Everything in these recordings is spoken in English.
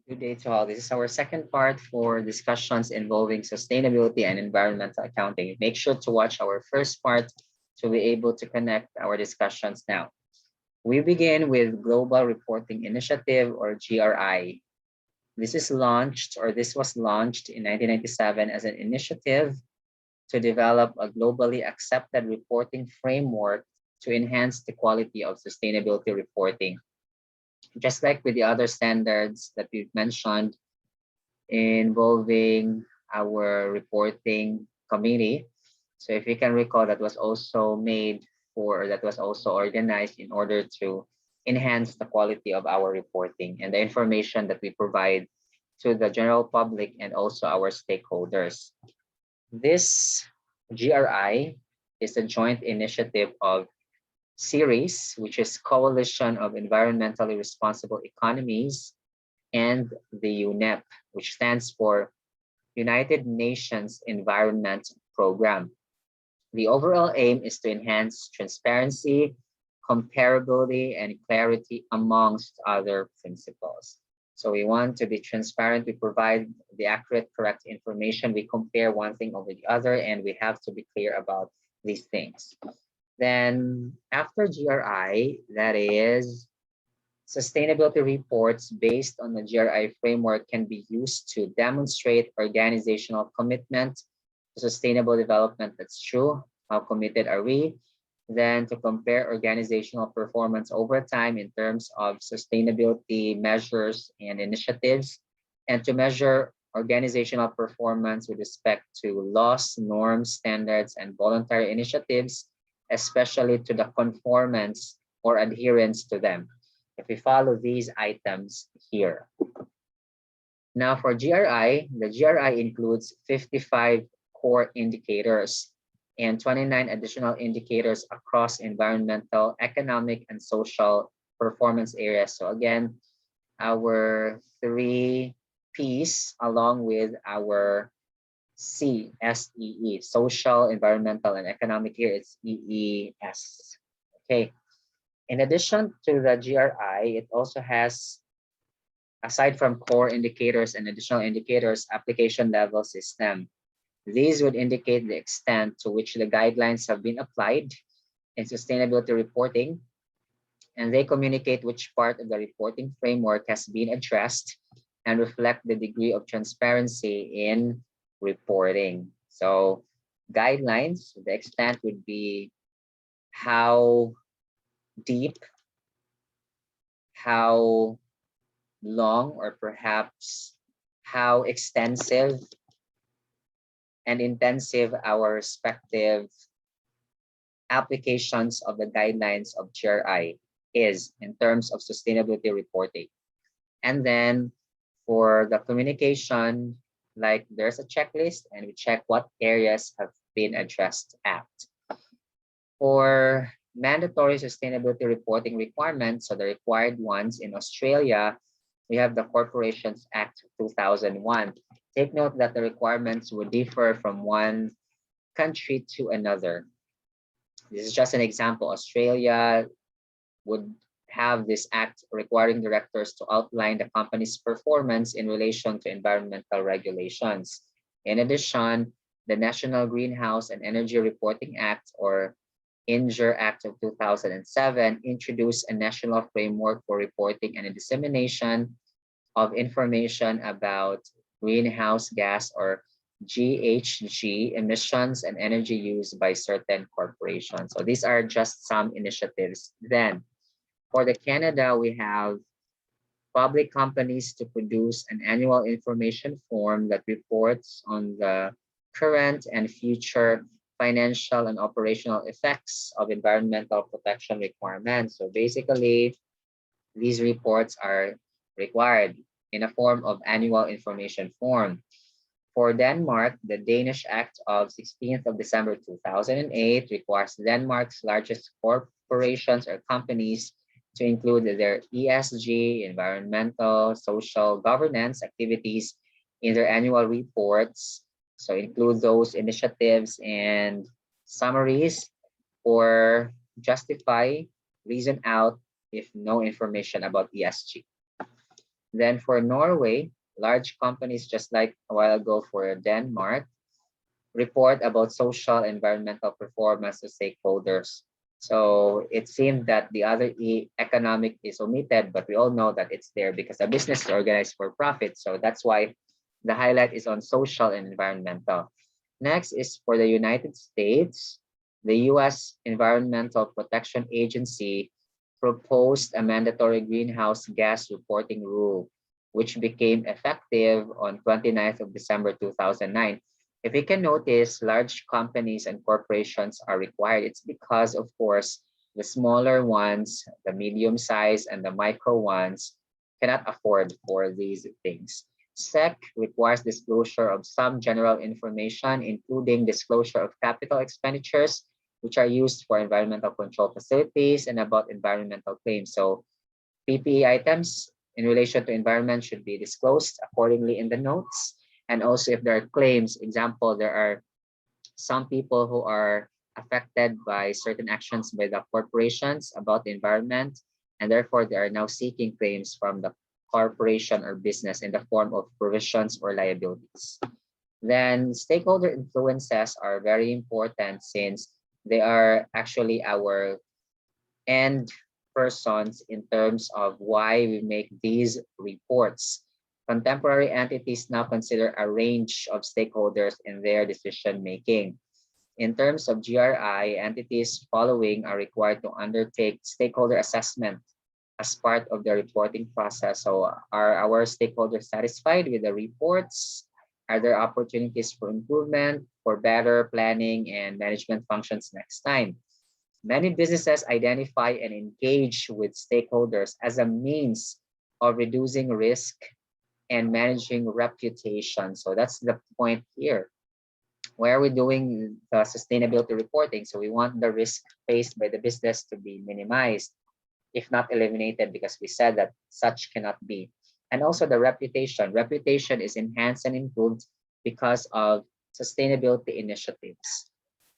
Good day to all. This is our second part for discussions involving sustainability and environmental accounting. Make sure to watch our first part to be able to connect our discussions now. We begin with Global Reporting Initiative or GRI. This was launched in 1997 as an initiative to develop a globally accepted reporting framework to enhance the quality of sustainability reporting. Just like with the other standards that we've mentioned involving our reporting committee. So if you can recall, that was also that was also organized in order to enhance the quality of our reporting and the information that we provide to the general public and also our stakeholders. This GRI is a joint initiative of series, which is Coalition of Environmentally Responsible Economies, and the UNEP, which stands for United Nations Environment Program. The overall aim is to enhance transparency, comparability, and clarity amongst other principles. So we want to be transparent. We provide the accurate, correct information. We compare one thing over the other, and we have to be clear about these things. Then after GRI, that is sustainability reports based on the GRI framework can be used to demonstrate organizational commitment to sustainable development. That's true. How committed are we? Then to compare organizational performance over time in terms of sustainability measures and initiatives, and to measure organizational performance with respect to laws, norms, standards, and voluntary initiatives, especially to the conformance or adherence to them, if we follow these items here. Now for GRI, the GRI includes 55 core indicators and 29 additional indicators across environmental, economic, and social performance areas. So again, our 3 Ps along with our SEE, social, environmental, and economic. Here it's EES. Okay. In addition to the GRI, it also has, aside from core indicators and additional indicators, application level system. These would indicate the extent to which the guidelines have been applied in sustainability reporting, and they communicate which part of the reporting framework has been addressed and reflect the degree of transparency in reporting. So guidelines, the extent would be how deep, how long, or perhaps how extensive and intensive our respective applications of the guidelines of GRI is in terms of sustainability reporting. And then for the communication, like there's a checklist and we check what areas have been addressed at. For mandatory sustainability reporting requirements, so the required ones in Australia, we have the Corporations Act 2001. Take note that the requirements would differ from one country to another. This is just an example. Australia would have this act requiring directors to outline the company's performance in relation to environmental regulations. In addition, the National Greenhouse and Energy Reporting Act, or INGER Act of 2007, introduced a national framework for reporting and dissemination of information about greenhouse gas or GHG emissions and energy used by certain corporations. So these are just some initiatives. Then for the Canada, we have public companies to produce an annual information form that reports on the current and future financial and operational effects of environmental protection requirements. So basically, these reports are required in a form of annual information form. For Denmark, the Danish Act of 16th of December 2008 requires Denmark's largest corporations or companies to include their ESG, environmental, social governance activities in their annual reports. So include those initiatives and summaries, or justify, reason out if no information about ESG. Then for Norway, large companies just like a while ago for Denmark report about social environmental performance to stakeholders. So it seemed that the other economic is omitted, but we all know that it's there because the business is organized for profit. So that's why the highlight is on social and environmental. Next is for the United States. The US Environmental Protection Agency proposed a mandatory greenhouse gas reporting rule, which became effective on 29th of December 2009. If you can notice, large companies and corporations are required. It's because, of course, the smaller ones, the medium size, and the micro ones cannot afford for these things. SEC requires disclosure of some general information, including disclosure of capital expenditures, which are used for environmental control facilities and about environmental claims. So PPE items in relation to environment should be disclosed accordingly in the notes. And also if there are claims, example, there are some people who are affected by certain actions by the corporations about the environment, and therefore they are now seeking claims from the corporation or business in the form of provisions or liabilities. Then stakeholder influences are very important since they are actually our end persons in terms of why we make these reports. Contemporary entities now consider a range of stakeholders in their decision making. In terms of GRI, entities following are required to undertake stakeholder assessment as part of the reporting process. So are our stakeholders satisfied with the reports? Are there opportunities for improvement, for better planning and management functions next time? Many businesses identify and engage with stakeholders as a means of reducing risk and managing reputation. So that's the point here. Where are we doing the sustainability reporting? So we want the risk faced by the business to be minimized, if not eliminated, because we said that such cannot be. And also the reputation. Reputation is enhanced and improved because of sustainability initiatives.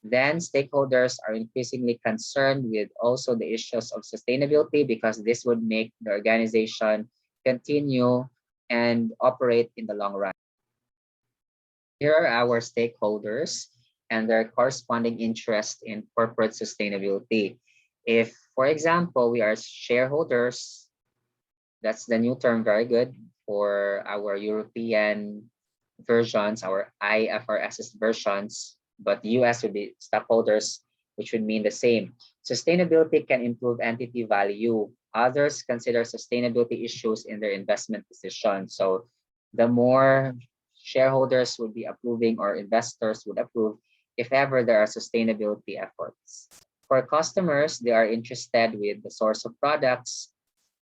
Then stakeholders are increasingly concerned with also the issues of sustainability because this would make the organization continue and operate in the long run. Here are our stakeholders and their corresponding interest in corporate sustainability. If, for example, we are shareholders, that's the new term, very good for our European versions, our IFRS versions, but US would be stockholders, which would mean the same. Sustainability can improve entity value. Others consider sustainability issues in their investment decisions. So the more shareholders would be approving or investors would approve if ever there are sustainability efforts. For customers, they are interested with the source of products.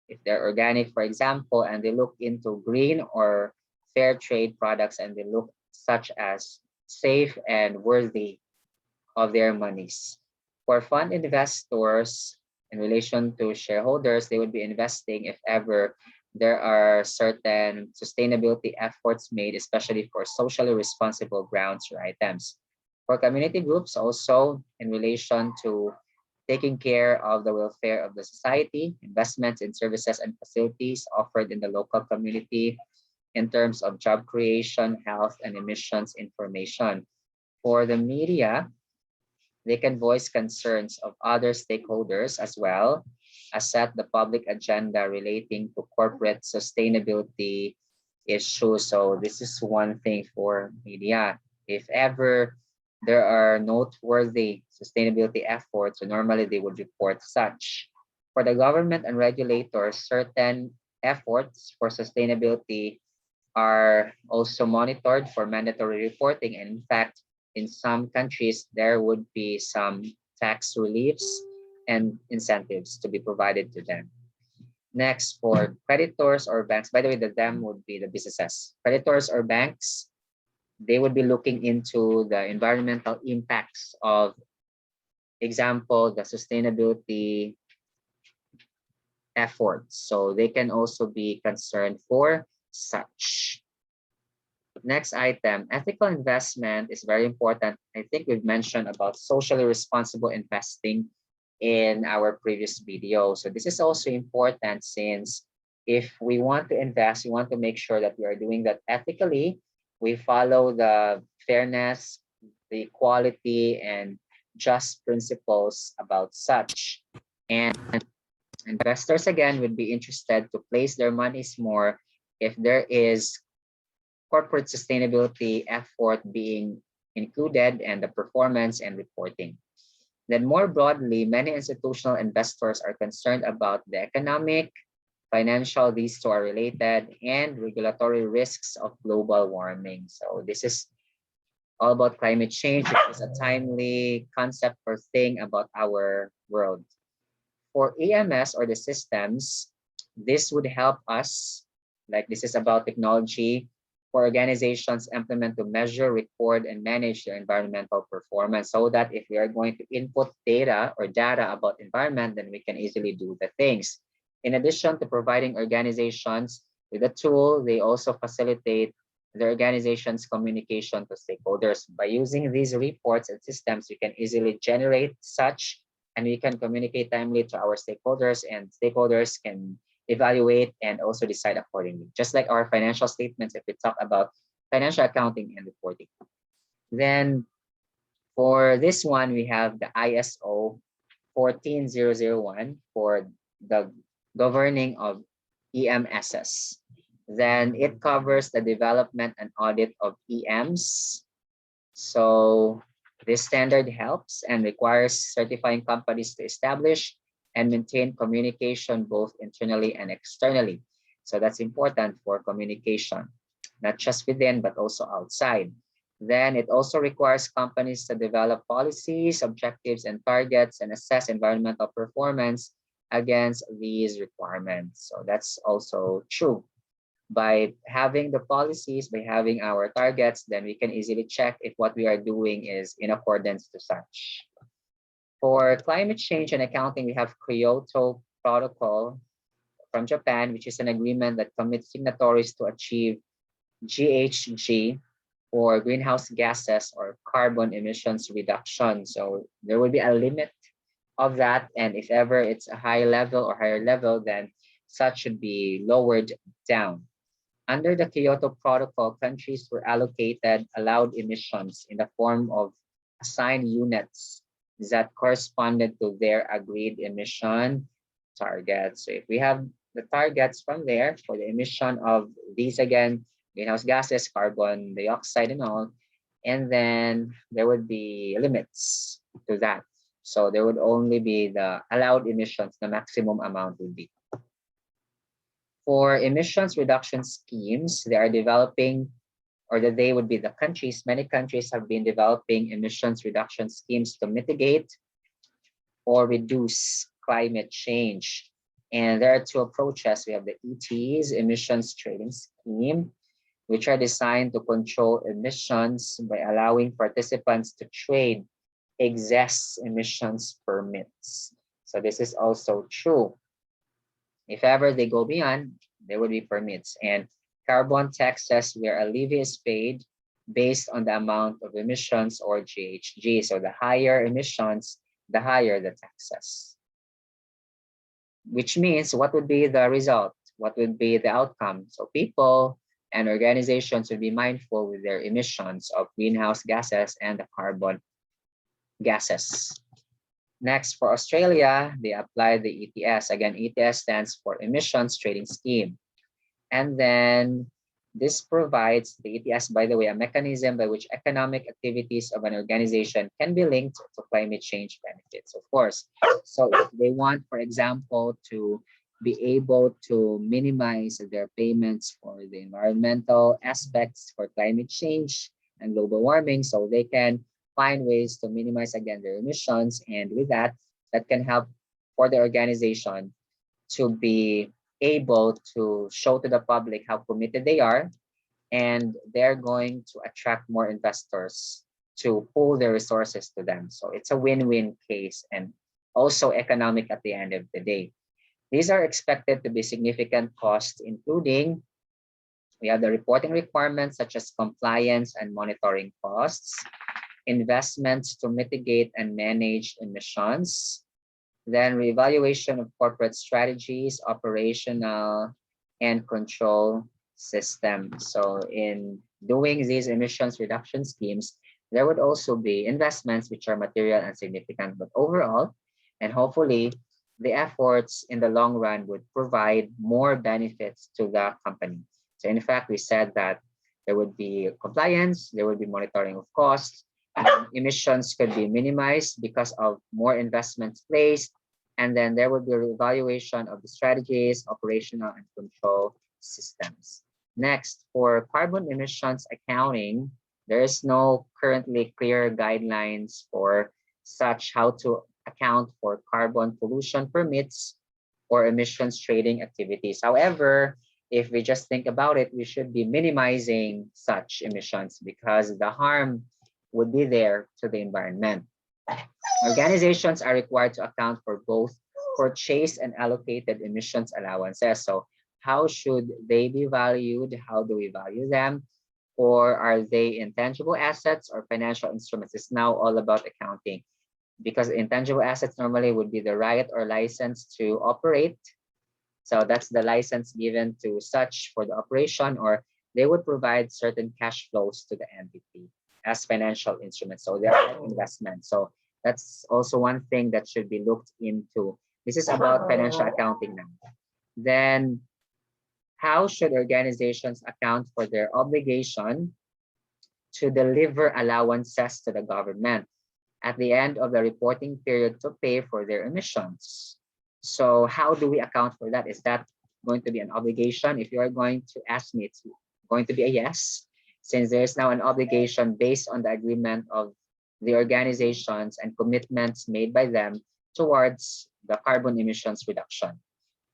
If they're organic, for example, and they look into green or fair trade products and they look such as safe and worthy of their monies. For fund investors, in relation to shareholders, they would be investing if ever there are certain sustainability efforts made, especially for socially responsible grounds or items. For community groups, also in relation to taking care of the welfare of the society, investments in services and facilities offered in the local community in terms of job creation, health, and emissions information. For the media, they can voice concerns of other stakeholders as well as set the public agenda relating to corporate sustainability issues. So this is one thing for media. If ever there are noteworthy sustainability efforts, so normally they would report such. For the government and regulators, certain efforts for sustainability are also monitored for mandatory reporting. And in fact, in some countries, there would be some tax reliefs and incentives to be provided to them. Next, for creditors or banks, by the way, the them would be the businesses. Creditors or banks, they would be looking into the environmental impacts of, example, the sustainability efforts. So they can also be concerned for such. Next item, ethical investment is very important. I think we've mentioned about socially responsible investing in our previous video. So this is also important since if we want to invest, we want to make sure that we are doing that ethically. We follow the fairness, the equality, and just principles about such. And investors, again, would be interested to place their monies more if there is corporate sustainability effort being included and the performance and reporting. Then more broadly, many institutional investors are concerned about the economic, financial, these two are related, and regulatory risks of global warming. So this is all about climate change, which is a timely concept or thing about our world. For EMS or the systems, this would help us, like this is about technology, for organizations implement to measure, record, and manage their environmental performance so that if we are going to input data or data about environment, then we can easily do the things. In addition to providing organizations with a tool, they also facilitate the organization's communication to stakeholders. By using these reports and systems, we can easily generate such, and we can communicate timely to our stakeholders, and stakeholders can evaluate and also decide accordingly. Just like our financial statements, if we talk about financial accounting and reporting. Then for this one, we have the ISO 14001 for the governing of EMSs. Then it covers the development and audit of EMs. So this standard helps and requires certifying companies to establish and maintain communication both internally and externally. So that's important for communication, not just within, but also outside. Then it also requires companies to develop policies, objectives, and targets and assess environmental performance against these requirements. So that's also true. By having the policies, by having our targets, then we can easily check if what we are doing is in accordance to such. For climate change and accounting, we have Kyoto Protocol from Japan, which is an agreement that commits signatories to achieve GHG or greenhouse gases or carbon emissions reduction. So there will be a limit of that, and if ever it's a high level or higher level, then such should be lowered down. Under the Kyoto Protocol, countries were allocated allowed emissions in the form of assigned units that corresponded to their agreed emission targets. So if we have the targets from there for the emission of these, again, greenhouse gases, carbon dioxide and all, and then there would be limits to that. So there would only be the allowed emissions, the maximum amount would be. For emissions reduction schemes, they are developing, or that they would be the countries, many countries have been developing emissions reduction schemes to mitigate or reduce climate change. And there are two approaches. We have the ETS, emissions trading scheme, which are designed to control emissions by allowing participants to trade excess emissions permits. So this is also true. If ever they go beyond, there would be permits. And carbon taxes where a levy is paid based on the amount of emissions or GHG. So the higher emissions, the higher the taxes. Which means what would be the result? What would be the outcome? So people and organizations would be mindful with their emissions of greenhouse gases and the carbon gases. Next, for Australia, they apply the ETS. Again, ETS stands for Emissions Trading Scheme. And then this provides, the ETS, by the way, a mechanism by which economic activities of an organization can be linked to climate change benefits, of course. So if they want, for example, to be able to minimize their payments for the environmental aspects for climate change and global warming, so they can find ways to minimize, again, their emissions. And with that, that can help for the organization to be able to show to the public how committed they are, and they're going to attract more investors to pool their resources to them. So it's a win-win case and also economic at the end of the day. These are expected to be significant costs, including we have the reporting requirements such as compliance and monitoring costs, investments to mitigate and manage emissions, then reevaluation of corporate strategies, operational and control system. So in doing these emissions reduction schemes, there would also be investments which are material and significant, but overall, and hopefully, the efforts in the long run would provide more benefits to the company. So in fact, we said that there would be compliance, there would be monitoring of costs, emissions could be minimized because of more investments placed, and then there would be a evaluation of the strategies, operational, and control systems. Next, for carbon emissions accounting, there is no currently clear guidelines for such how to account for carbon pollution permits or emissions trading activities. However, if we just think about it, we should be minimizing such emissions because the harm would be there to the environment. Organizations are required to account for both purchased and allocated emissions allowances. So how should they be valued? How do we value them? Or are they intangible assets or financial instruments? It's now all about accounting, because intangible assets normally would be the right or license to operate. So that's the license given to such for the operation, or they would provide certain cash flows to the entity as financial instruments. So they are investments. So that's also one thing that should be looked into. This is about financial accounting now. Then how should organizations account for their obligation to deliver allowances to the government at the end of the reporting period to pay for their emissions? So how do we account for that? Is that going to be an obligation? If you are going to ask me, it's going to be a yes, since there's now an obligation based on the agreement of the organizations and commitments made by them towards the carbon emissions reduction.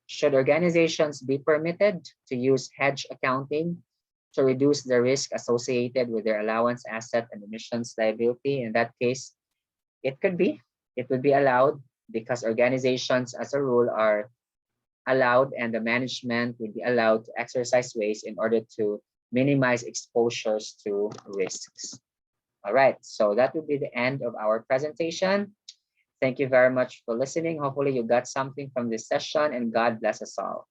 Should organizations be permitted to use hedge accounting to reduce the risk associated with their allowance asset and emissions liability? In that case, it could be, it would be allowed, because organizations as a rule are allowed and the management would be allowed to exercise ways in order to minimize exposures to risks. All right, so that would be the end of our presentation. Thank you very much for listening. Hopefully you got something from this session, and God bless us all.